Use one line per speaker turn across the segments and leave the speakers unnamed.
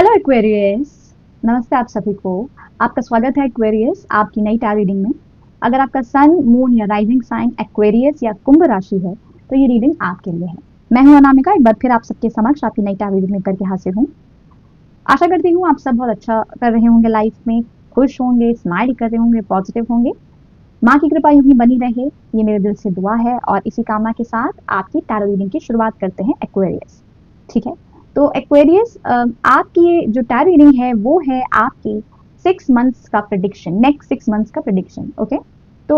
Hello Aquarius. नमस्ते आप सभी को। आपका स्वागत है एक्वेरियस आपकी नई टैरो रीडिंग में। अगर आपका सन, मून या राइजिंग साइन एक्वेरियस या कुंभ राशि है तो ये रीडिंग आपके लिए है। मैं हूं अनामिका, एक बार फिर आप सबके समक्ष आपकी नई टैरो रीडिंग लेकर के हाजिर हूं। आशा करती हूँ आप सब बहुत अच्छा कर रहे होंगे लाइफ में, खुश होंगे, स्माइल कर रहे होंगे, पॉजिटिव होंगे। माँ की कृपा यूं ही बनी रहे, ये मेरे दिल से दुआ है। और इसी कामना के साथ आपकी टैरो रीडिंग की शुरुआत करते हैं एक्वेरियस। ठीक है, तो एक्वेरियस आपकी जो टैरो रीडिंग है वो है आपकी 6 मंथ्स का प्रेडिक्शन, नेक्स्ट 6 मंथ्स का प्रेडिक्शन। ओके, तो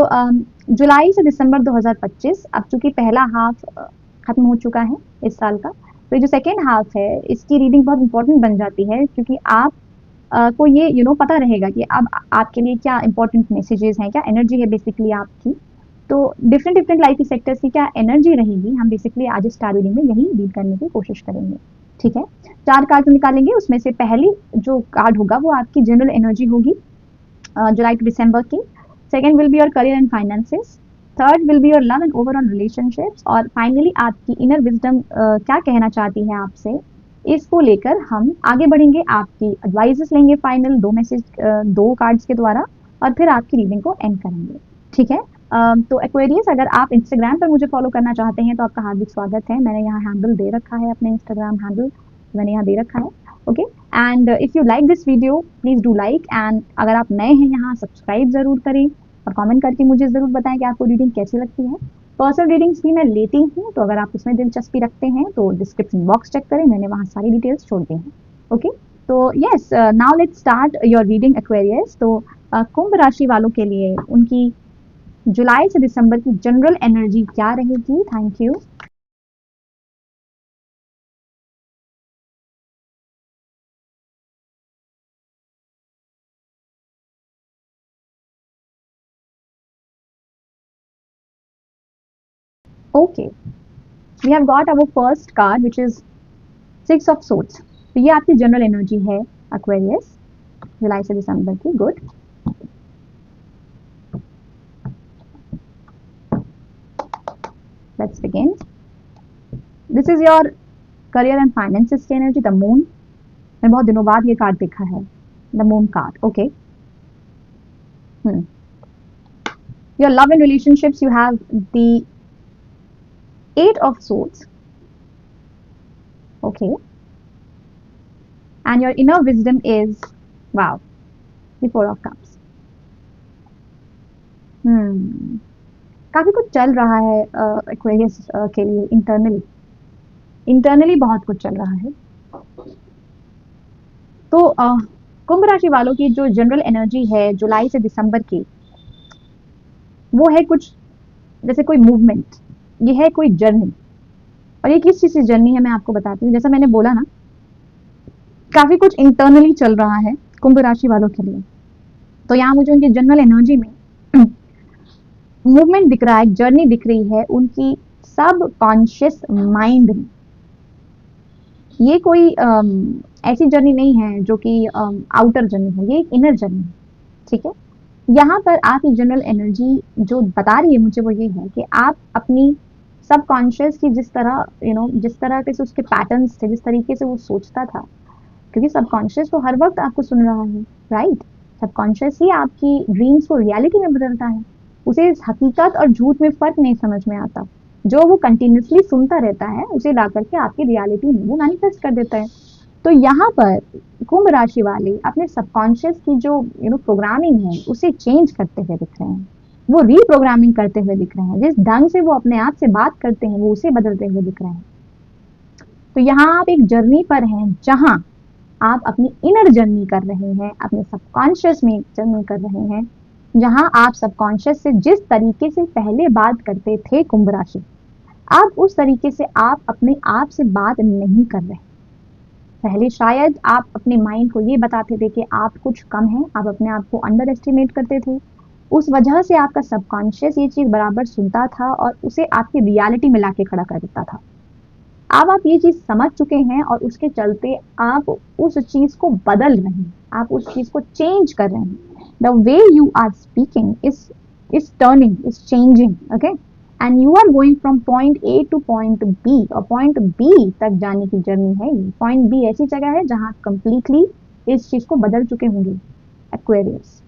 जुलाई से दिसंबर 2025, अब चूंकि पहला हाफ खत्म हो चुका है इस साल का, तो ये जो सेकेंड हाफ है इसकी रीडिंग बहुत इंपॉर्टेंट बन जाती है, क्योंकि आप को ये पता रहेगा कि अब आपके लिए क्या इंपॉर्टेंट मैसेजेस हैं, क्या एनर्जी है बेसिकली आपकी। तो डिफरेंट डिफरेंट लाइफ सेक्टर्स की क्या एनर्जी रहेगी, हम बेसिकली आज इस टैरो रीडिंग में यही डील करने की कोशिश करेंगे। ठीक है, 4 कार्ड निकालेंगे, उसमें से पहली जो कार्ड होगा वो आपकी जनरल एनर्जी होगी जुलाई टू दिसंबर की। Second will be your career and finances. Third will be your love and overall relationships. और फाइनली आपकी इनर विजडम क्या कहना चाहती है आपसे, इसको लेकर हम आगे बढ़ेंगे। आपकी एडवाइजेस लेंगे फाइनल 2 मैसेज 2 कार्ड्स के द्वारा, और फिर आपकी रीडिंग को एंड करेंगे। ठीक है, तो एक्वेरियस अगर आप इंस्टाग्राम पर मुझे फॉलो करना चाहते हैं तो आपका हार्दिक स्वागत है। मैंने यहाँ हैंडल दे रखा है, अपने इंस्टाग्राम हैंडल मैंने यहाँ दे रखा है। Okay, and if you like this video please do like, and अगर आप नए हैं यहाँ सब्सक्राइब जरूर करें और कमेंट करके मुझे जरूर बताएं कि आपको रीडिंग कैसी लगती है। पर्सनल रीडिंग्स भी मैं लेती हूँ, तो अगर आप उसमें दिलचस्पी रखते हैं तो डिस्क्रिप्शन बॉक्स चेक करें, मैंने वहाँ सारी डिटेल्स छोड़ दी हैं। ओके, तो yes, now let's start your reading Aquarius. तो कुंभ राशि वालों के लिए उनकी जुलाई से दिसंबर की जनरल एनर्जी क्या रहेगी। Thank you. Okay, we have got our first card which is 6 of swords. तो ये आपकी जनरल एनर्जी है एक्वेरियस जुलाई से दिसंबर की। Good, let's begin. This is your career and finances की एनर्जी, द मून। मैंने बहुत दिनों बाद ये कार्ड देखा है, the moon card. Okay, your love and relationships, you have the 8 of swords. Okay, and your inner wisdom is, wow, the 4 of cups. काफी कुछ चल रहा है एक्वेरियस के लिए इंटरनली बहुत कुछ चल रहा है। तो कुंभ राशि वालों की जो जनरल एनर्जी है जुलाई से दिसंबर की, वो है कुछ जैसे कोई मूवमेंट, ये है कोई जर्नी। और ये किस चीज की जर्नी है मैं आपको बताती हूँ। जैसा मैंने बोला ना, काफी कुछ इंटरनली चल रहा है कुंभ राशि वालों के लिए। तो यहाँ मुझे उनकी जनरल एनर्जी में मूवमेंट दिख रहा है, जर्नी दिख रही है उनकी सब कॉन्शियस माइंड में। ये कोई ऐसी जर्नी नहीं है जो कि आउटर जर्नी हो, ये एक इनर जर्नी है। ठीक है, यहाँ पर आपकी जनरल एनर्जी जो बता रही है मुझे वो ये है कि आप अपनी सब कॉन्शियस की जिस तरह जिस तरह के से उसके पैटर्न्स थे, जिस तरीके से वो सोचता था, क्योंकि सबकॉन्शियस तो हर वक्त आपको सुन रहा है, राइट। सबकॉन्शियस ही आपकी ड्रीम्स को रियलिटी में बदलता है। उसे इस हकीकत और झूठ में फर्क नहीं समझ में आता। जो वो कंटिन्यूसली सुनता रहता है उसे ला करके आपकी रियलिटी में वो मैनिफेस्ट कर देता है। तो यहाँ पर कुंभ राशि वाले अपने सबकॉन्शियस की जो प्रोग्रामिंग है उसे चेंज करते हुए दिख रहे हैं, वो रीप्रोग्रामिंग करते हुए दिख रहे हैं। जिस ढंग से वो अपने आप से बात करते हैं वो उसे बदलते हुए दिख रहे हैं। तो यहाँ आप एक जर्नी पर हैं जहाँ आप अपनी इनर जर्नी कर रहे हैं, अपने सबकॉन्शियस में जर्नी कर रहे हैं, जहां आप सबकॉन्शियस से जिस तरीके से पहले बात करते थे कुंभ राशि, आप उस तरीके से आप अपने आप से बात नहीं कर रहे। पहले शायद आप अपने माइंड को ये बताते थे कि आप कुछ कम हैं, आप अपने आप को अंडर एस्टिमेट करते थे। उस वजह से आपका सबकॉन्शियस ये चीज बराबर सुनता था और उसे आपकी रियलिटी में लाके खड़ा कर देता था। अब आप ये चीज समझ चुके हैं और उसके चलते आप उस चीज को बदल रहे हैं, आप उस चीज को चेंज कर रहे हैं। The way you are speaking is turning, is changing. Okay, and you are going from point A to point B, और पॉइंट बी तक जाने की जर्नी है ये। पॉइंट बी ऐसी जगह है जहां कंप्लीटली इस चीज को बदल चुके होंगे Aquarius.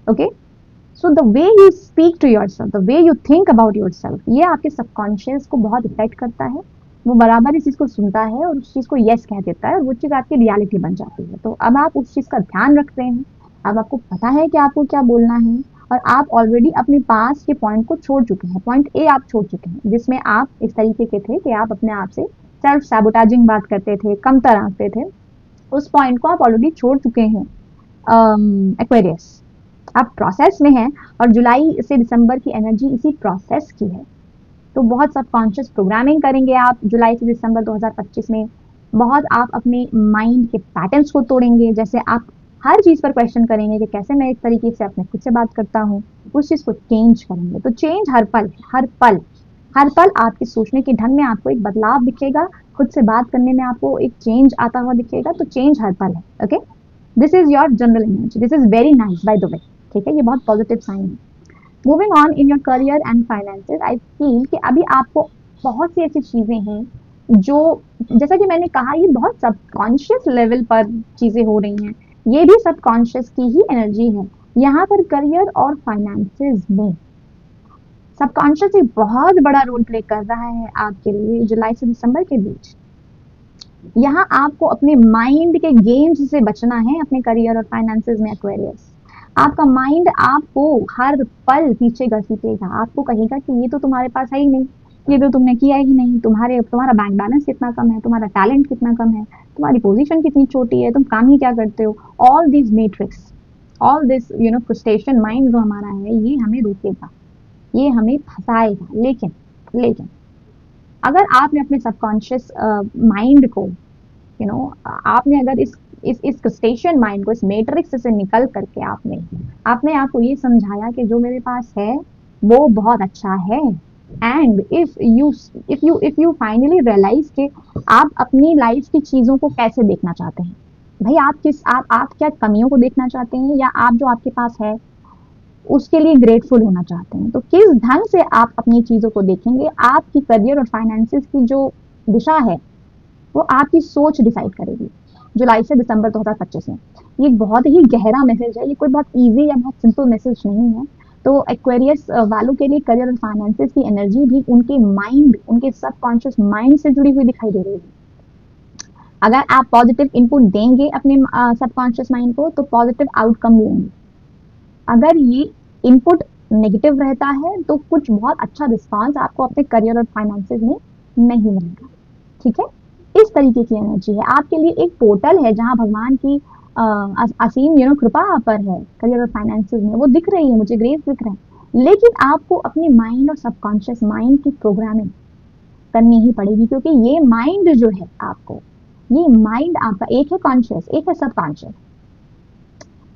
Okay, so the way you speak to yourself, the way you think about yourself, ये आपके सबकॉन्शियस को बहुत इफेक्ट करता है। वो बराबर इस चीज को सुनता है और उस चीज को यस कह देता है, और वो चीज आपकी रियलिटी बन जाती है। तो अब आप उस चीज का ध्यान रखते हैं, अब आपको पता है कि आपको क्या बोलना है, और आप ऑलरेडी अपने पास के पॉइंट को छोड़ चुके हैं। पॉइंट ए आप छोड़ चुके हैं, जिसमें आप इस तरीके के थे कि आप अपने आप से सेल्फ सैबोटाजिंग बात करते थे, कमतर आंकते थे। उस पॉइंट को आप ऑलरेडी छोड़ चुके हैं एक्वेरियस। आप प्रोसेस में हैं, और जुलाई से दिसंबर की एनर्जी इसी प्रोसेस की है। तो बहुत सबकॉन्शियस प्रोग्रामिंग करेंगे आप जुलाई से दिसंबर 2025 में। बहुत आप अपने माइंड के पैटर्न्स को तोड़ेंगे, जैसे आप हर चीज पर क्वेश्चन करेंगे कि कैसे मैं एक तरीके से अपने खुद से बात करता हूँ, उस चीज को चेंज करेंगे। तो चेंज हर पल, हर पल, हर पल आपके सोचने के ढंग में आपको एक बदलाव दिखेगा, खुद से बात करने में आपको एक चेंज आता हुआ दिखेगा। तो चेंज हर पल है। Okay, this is your general energy, this is very nice by the way. ठीक है, ये बहुत पॉजिटिव साइन है। Moving on in your career and finances, I feel कि अभी आपको बहुत सी ऐसी चीजें हैं जो, जैसा कि मैंने कहा, ये बहुत सबकॉन्शियस लेवल पर चीजें हो रही हैं। ये भी सबकॉन्शियस की ही एनर्जी है यहाँ पर करियर और फाइनेंसेस में। सबकॉन्शियस एक बहुत बड़ा रोल प्ले कर रहा है आपके लिए जुलाई से दिसंबर के बीच। यहाँ आपको अपने माइंड के गेम्स से बचना है अपने करियर और फाइनेंसेस में एक्वेरियस। आपका माइंड आपको हर पल पीछे घसीटेगा, आपको कहेगा कि ये तो तुम्हारे पास है ही नहीं, ये तो तुमने किया ही नहीं, तुम्हारा बैंक बैलेंस कितना कम है, तुम्हारा टैलेंट कितना कम है, तुम्हारी पोजीशन कितनी छोटी है, तुम काम ही क्या करते हो। All this matrix, all this frustration mind जो हमारा है, ये हमें रोकेगा, ये हमें फंसाएगा। लेकिन अगर आपने अपने सबकॉन्शियस माइंड को आपने अगर इस क्रिस्टेशियन माइंड को, इस मैट्रिक्स से निकल करके आपने आपको ये समझाया कि जो मेरे पास है वो बहुत अच्छा है, and if you finally realise कि आप अपनी लाइफ की चीजों को कैसे देखना चाहते हैं, भाई आप क्या कमियों को देखना चाहते हैं, या आप जो आपके पास है उसके लिए ग्रेटफुल होना चाहते हैं। तो किस ढंग से आप अपनी चीजों को देखेंगे, आपकी करियर और फाइनेंसिस की जो दिशा है वो आपकी सोच डिसाइड करेगी जुलाई से दिसंबर 2025 में। ये एक बहुत ही गहरा मैसेज है, ये कोई बहुत इजी या बहुत सिंपल मैसेज नहीं है। तो एक्वेरियस वालों के लिए करियर और फाइनेंसिस की एनर्जी भी उनके माइंड, उनके सबकॉन्शियस माइंड से जुड़ी हुई दिखाई दे रही है। अगर आप पॉजिटिव इनपुट देंगे अपने सबकॉन्शियस माइंड को, तो पॉजिटिव आउटकम लेंगे। अगर ये इनपुट नेगेटिव रहता है तो कुछ बहुत अच्छा रिस्पॉन्स आपको अपने करियर और फाइनेंसिस में नहीं मिलेगा। ठीक है, इस तरीके की एनर्जी है आपके लिए। एक पोर्टल है जहां भगवान की असीम कृपा पर है करियर और फाइनेंसिस में, वो दिख रही है, मुझे ग्रेस दिख रहा है। लेकिन आपको अपने माइंड और सबकॉन्शियस माइंड की प्रोग्रामिंग करनी ही पड़ेगी, क्योंकि ये माइंड जो है आपको, ये माइंड आपका एक है कॉन्शियस, एक है सबकॉन्शियस।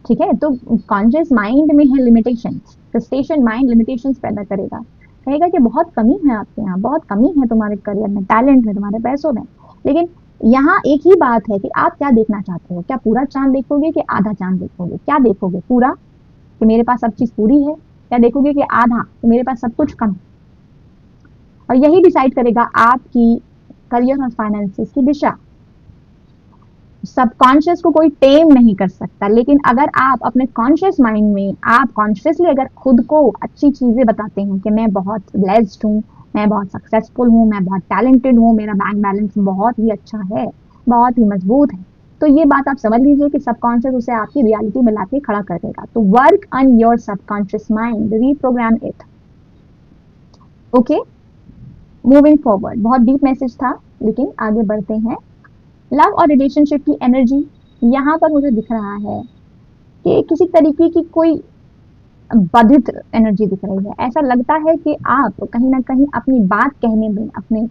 ठीक है, तो कॉन्शियस माइंड में है लिमिटेशन, फ्रस्ट्रेशन माइंड लिमिटेशंस पैदा करेगा, कहेगा कि बहुत कमी है आपके यहाँ, बहुत कमी है तुम्हारे करियर में, टैलेंट में, तुम्हारे पैसों में। लेकिन यहाँ एक ही बात है कि आप क्या देखना चाहते हो, क्या पूरा चांद देखोगे कि आधा चांद देखोगे, क्या देखोगे, पूरा कि मेरे पास सब चीज पूरी है, या देखोगे कि आधा कि मेरे पास सब कुछ कम है। और यही डिसाइड करेगा आपकी करियर और फाइनेंसिस की दिशा। सबकॉन्शियस को कोई टेम नहीं कर सकता, लेकिन अगर आप अपने कॉन्शियस माइंड में आप कॉन्शियसली अगर खुद को अच्छी चीजें बताते हैं कि मैं बहुत ब्लेस्ड हूँ, मैं बहुत सक्सेसफुल हूँ, मैं बहुत टैलेंटेड हूँ, मेरा बैंक बैलेंस बहुत ही अच्छा है, बहुत ही मजबूत है, तो ये बात आप समझ लीजिए कि सबकॉन्शियस उसे आपकी रियलिटी में लाके खड़ा कर देगा। तो work on your subconscious mind, reprogram it. Okay, moving forward, बहुत डीप मैसेज था, लेकिन आगे बढ़ते हैं। लव और रिलेशनशिप की एनर्जी यहाँ पर मुझे दिख रहा है कि किसी तरीके की कोई बाधित एनर्जी दिख रही है। ऐसा लगता है कि आप कहीं ना कहीं अपनी बात कहने में अपने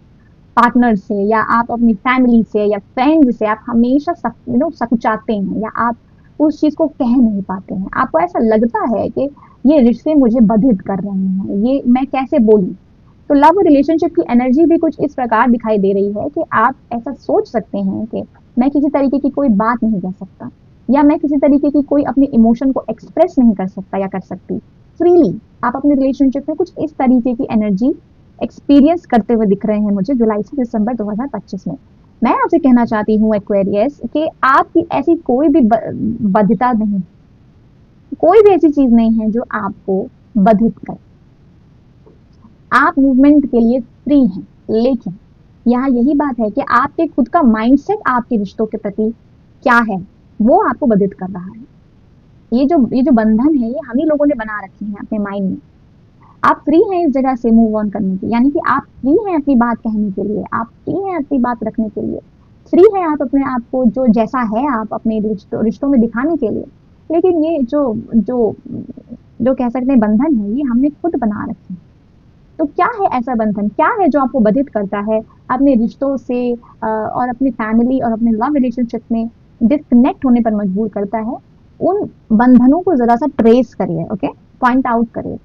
पार्टनर से, या आप अपनी फैमिली से या फ्रेंड से आप हमेशा सकुचाते हैं, या आप उस चीज को कह नहीं पाते हैं। आपको ऐसा लगता है कि ये रिश्ते मुझे बाधित कर रहे हैं, ये मैं कैसे बोलूं। तो लव रिलेशनशिप की एनर्जी भी कुछ इस प्रकार दिखाई दे रही है कि आप ऐसा सोच सकते हैं कि मैं किसी तरीके की कोई बात नहीं कह सकता, या मैं किसी तरीके की कोई अपने इमोशन को एक्सप्रेस नहीं कर सकता या कर सकती, फ्रीली आप अपने रिलेशनशिप में कुछ इस तरीके की एनर्जी एक्सपीरियंस करते हुए दिख रहे हैं मुझे जुलाई से दिसंबर 2025 में। मैं आपसे कहना चाहती हूँ एक्वेरियस कि आपकी ऐसी कोई भी बाध्यता नहीं, कोई भी ऐसी चीज नहीं है जो आपको बाधित करे। आप मूवमेंट के लिए फ्री हैं, लेकिन यहाँ यही बात है कि आपके खुद का माइंडसेट आपके रिश्तों के प्रति क्या है, वो आपको बाधित कर रहा है। ये जो बंधन है, ये हम ही लोगों ने बना रखे हैं अपने माइंड में। आप फ्री हैं इस जगह से मूव ऑन करने की, यानी कि आप फ्री हैं अपनी बात कहने के लिए, आप फ्री हैं अपनी बात रखने के लिए, फ्री हैं आप अपने आप को जो जैसा है आप अपने रिश्तों में दिखाने के लिए। लेकिन ये जो जो जो कह सकते हैं बंधन है, ये हमने खुद बना रखे हैं। तो क्या है ऐसा बंधन, क्या है जो आपको बाधित करता है अपने रिश्तों से और अपनी फैमिली और अपने लव रिलेशनशिप में डिस्कनेक्ट होने पर मजबूर करता है? उन बंधनों को जरा सा ट्रेस करिए, ओके, पॉइंट आउट करिए।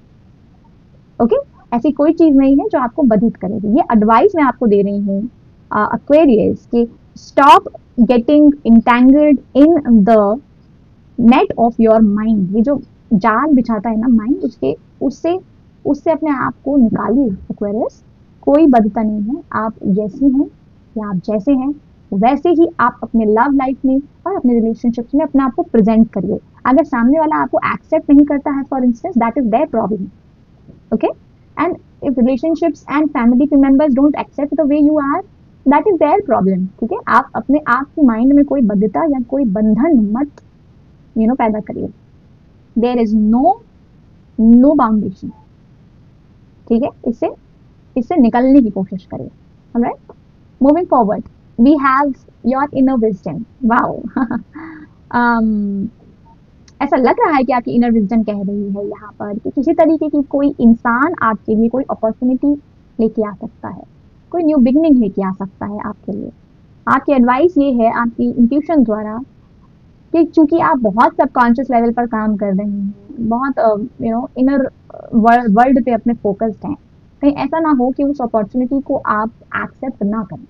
ओके, ऐसी कोई चीज नहीं है जो आपको बाधित करेगी। ये एडवाइस मैं आपको दे रही हूँ एक्वेरियस कि stop getting entangled in the net of your mind. ये जो जाल बिछाता है ना माइंड, उससे उससे अपने आप को निकालिए एक्वेरियस। कोई बाध्यता नहीं है, आप जैसी हैं या आप जैसे हैं वैसे ही आप अपने लव लाइफ में और अपने रिलेशनशिप में अपने आप को प्रेजेंट करिए। अगर सामने वाला आपको एक्सेप्ट नहीं करता है for instance, that is their problem, okay, and if relationships and family members don't accept the way you are, that is their problem, ठीक है। आप अपने आप की माइंड में कोई बाध्यता या कोई बंधन मत पैदा करिए। देयर इज नो बाउंडेशन, ठीक है। इससे निकलने की कोशिश करिए। Alright, moving forward, we have your inner wisdom. Wow ऐसा लग रहा है कि आपकी इनर विजडम कह रही है यहाँ पर कि किसी तरीके की कोई इंसान आपके लिए कोई अपॉर्चुनिटी लेके आ सकता है, कोई न्यू बिगनिंग लेके आ सकता है आपके लिए। आपकी एडवाइस ये है आपकी इंट्यूशन द्वारा कि चूंकि आप बहुत सबकॉन्शियस लेवल पर काम कर रहे हैं, बहुत इनर वर्ल्ड पे अपने फोकस्ड हैं, कहीं ऐसा ना हो कि उस अपॉर्चुनिटी को आप एक्सेप्ट ना करें।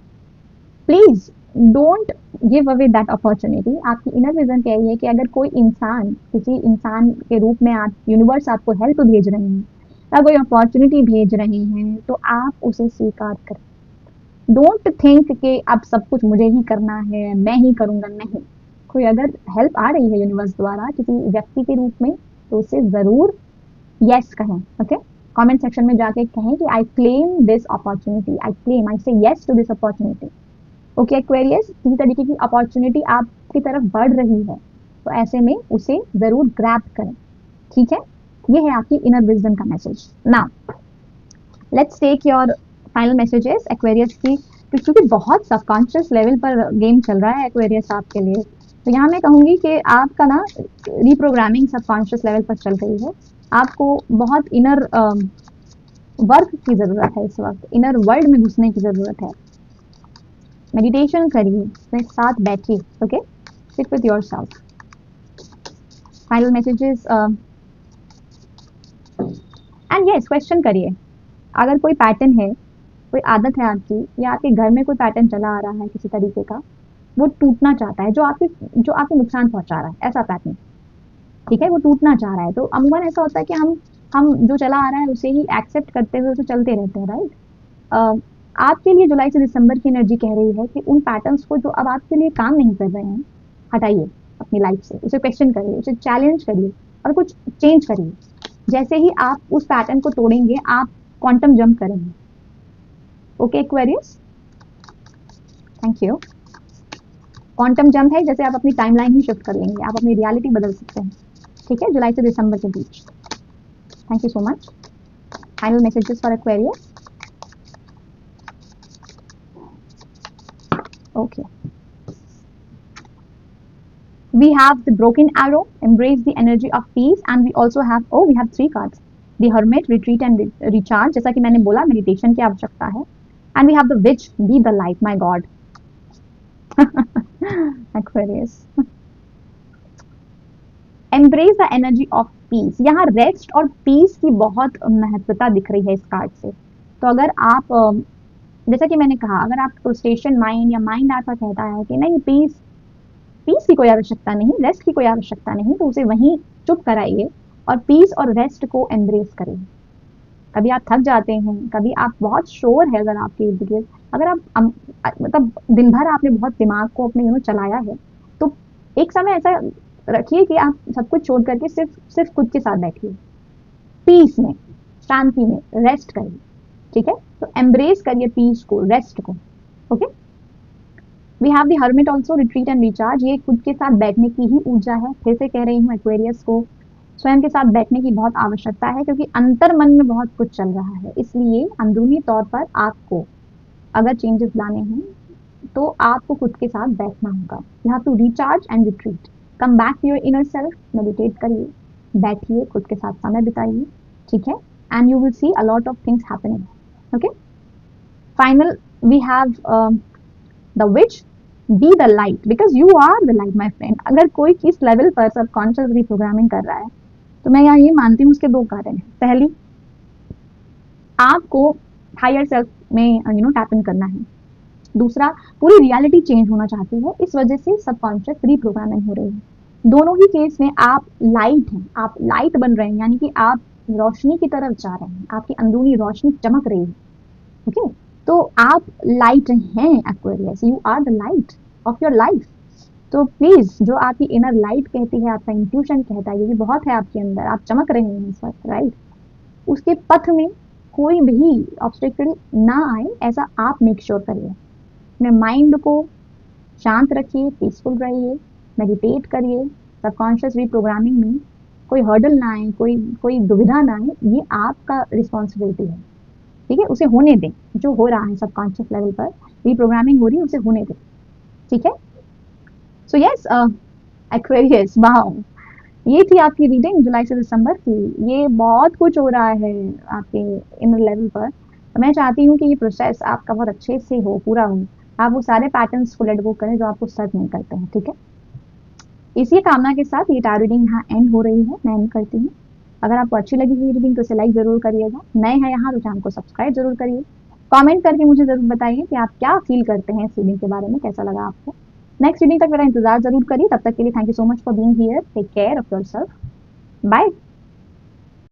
Please don't give away that opportunity. आपकी इनर विजन कह रही है कि अगर कोई इंसान, किसी इंसान के रूप में आप यूनिवर्स आपको हेल्प भेज रहे हैं या कोई अपॉर्चुनिटी भेज रहे हैं, तो आप उसे स्वीकार करें। डोंट थिंक कि अब सब कुछ मुझे ही करना है, मैं ही करूंगा। नहीं, कोई अगर हेल्प आ रही है यूनिवर्स द्वारा किसी व्यक्ति के रूप में, तो उसे जरूर यस कहें। ओके, कमेंट सेक्शन में जाके कहें कि I claim this opportunity, I say yes to this opportunity. Okay Aquarius, किसी तरीके की अपॉर्चुनिटी आपकी तरफ बढ़ रही है तो ऐसे में उसे जरूर ग्रैब करें, ठीक है। ये है आपकी इनर विजडम का message. Now let's take your final messages Aquarius की, क्योंकि बहुत सबकॉन्शियस लेवल पर गेम चल रहा है एक्वेरियस आपके लिए। तो यहाँ मैं कहूँगी कि आपका ना रिप्रोग्रामिंग सबकॉन्शियस लेवल पर चल रही है। आपको बहुत इनर वर्क की ज़रूरत है, इस वक्त इनर वर्ल्ड में घुसने की ज़रूरत है। मेडिटेशन करिए, अपने साथ बैठिए, okay, sit with yourself. Final messages and yes, question करिए। अगर कोई पैटर्न है, कोई आदत है आपकी, या आपके घर में कोई पैटर्न चला आ रहा है किसी तरीके का, वो टूटना चाहता है, जो आपके नुकसान पहुंचा रहा है, ऐसा पैटर्न, ठीक है, वो टूटना चाह रहा है, तो अमूमन ऐसा होता है कि हम जो चला आ रहा है उसे ही एक्सेप्ट करते हुए उसे चलते रहते हैं, राइट। आपके लिए जुलाई से दिसंबर की एनर्जी कह रही है कि उन पैटर्न्स को जो अब आपके लिए काम नहीं कर रहे हैं, हटाइए अपनी लाइफ से, उसे क्वेश्चन करिए, उसे चैलेंज करिए और कुछ चेंज करिए। जैसे ही आप उस पैटर्न को तोड़ेंगे, आप क्वांटम जंप करेंगे। Okay Aquarius, thank you. Quantum jump है जैसे आप अपनी टाइमलाइन ही शिफ्ट कर लेंगे, आप अपनी रियलिटी बदल सकते हैं, ठीक है, जुलाई से दिसंबर के बीच। Thank you so much. Final messages for Aquarius. Okay. We have the broken arrow, embrace the energy of peace, and we also have, we have 3 cards. The hermit, retreat and recharge, जैसा कि मैंने बोला meditation की आवश्यकता है। And we have the witch, be the light, my God. Aquarius. Embrace the energy of peace. यहाँ rest और piece की बहुत महत्वता दिख रही है इस कार्ड से। तो अगर आप जैसा कि मैंने कहा, अगर आप फ्रस्ट्रेशन माइंड या माइंड आपका कहता है कि नहीं पीस की कोई आवश्यकता नहीं, रेस्ट की कोई आवश्यकता नहीं, तो उसे वहीं चुप कराइए और पीस और रेस्ट को एम्ब्रेस करें। कभी आप थक जाते हैं, कभी आप बहुत शोर है अगर आपके इर्द गिर्द, अगर आप मतलब दिन भर आपने बहुत दिमाग को अपने चलाया है, तो एक समय ऐसा रखिए कि आप सब कुछ छोड़ करके सिर्फ सिर्फ खुद के साथ बैठिए, पीस में, शांति में रेस्ट करिए। ठीक है, तो एम्ब्रेस करिए पीस को, रेस्ट को। Okay, we have the hermit also, retreat and recharge. ये खुद के साथ बैठने की ही ऊर्जा है। फिर से कह रही हूँ, एक्वेरियस को स्वयं के साथ बैठने की बहुत आवश्यकता है, क्योंकि अंतर मन में बहुत कुछ चल रहा है। इसलिए अंदरूनी तौर पर आपको अगर चेंजेस लाने हैं तो आपको खुद के साथ बैठना होगा। You have to recharge and retreat, come back to your inner self, meditate करिए, बैठिए, खुद के साथ समय बिताइए। ठीक है, and you will see a lot of things happening. Okay, final we have the witch, be the light, because you are the light my friend. अगर कोई किस लेवल पर सबकॉन्शियस रिप्रोग्रामिंग कर रहा है, तो मैं यहाँ ये मानती हूँ उसके दो कारण हैं। पहली, आपको हायर सेल्फ में टैप इन करना है। दूसरा, पूरी रियलिटी चेंज होना चाहती है, इस वजह से सबकॉन्शियस रिप्रोग्रामिंग हो रही है। दोनों ही केस में आप लाइट हैं, आप लाइट बन रहे हैं, यानी कि आप रोशनी की तरफ जा रहे हैं, आपकी अंदरूनी रोशनी चमक रही है। ओके, तो आप लाइट हैं Aquarius, you are the light of your life. तो प्लीज, जो आपकी इनर लाइट कहती है, आपका इंट्यूशन कहता है, ये भी बहुत है आपके अंदर, आप चमक रहे हैं इस वक्त, राइट। उसके पथ में कोई भी ऑब्स्टेकल ना आए, ऐसा आप मेक श्योर करिए। अपने माइंड को शांत रखिए, पीसफुल रहिए, मेडिटेट करिए, सबकॉन्शियस रिप्रोग्रामिंग में कोई हर्डल ना आए, कोई दुविधा ना आए, ये आपका रिस्पॉन्सिबिलिटी है। ठीक है, उसे होने दें, जो हो रहा है सबकॉन्शियस लेवल पर रिप्रोग्रामिंग हो रही है, उसे होने दें। ठीक है, सो यस एक्वेरियस, वाओ, ये थी आपकी रीडिंग जुलाई से दिसंबर की। ये बहुत कुछ हो रहा है आपके इनर लेवल पर, तो मैं चाहती हूँ कि ये प्रोसेस आपका बहुत अच्छे से हो, पूरा हो, आप वो सारे पैटर्न्स को लेट गो करें जो आपको सर्व नहीं करते हैं। ठीक है, इसी कामना के साथ ये टार रीडिंग यहाँ एंड हो रही है, मैं एंड करती हूँ। अगर आपको अच्छी लगी हुई रीडिंग तो इसे लाइक जरूर करिएगा, नए हैं यहाँ तो चैनल को सब्सक्राइब जरूर करिए, कमेंट करके मुझे जरूर बताइए कि आप क्या फील करते हैं इस रीडिंग के बारे में, कैसा लगा आपको। नेक्स्ट रीडिंग तक मेरा इंतजार जरूर करिए, तब तक के लिए thank you so much for being here, take care of yourself, bye.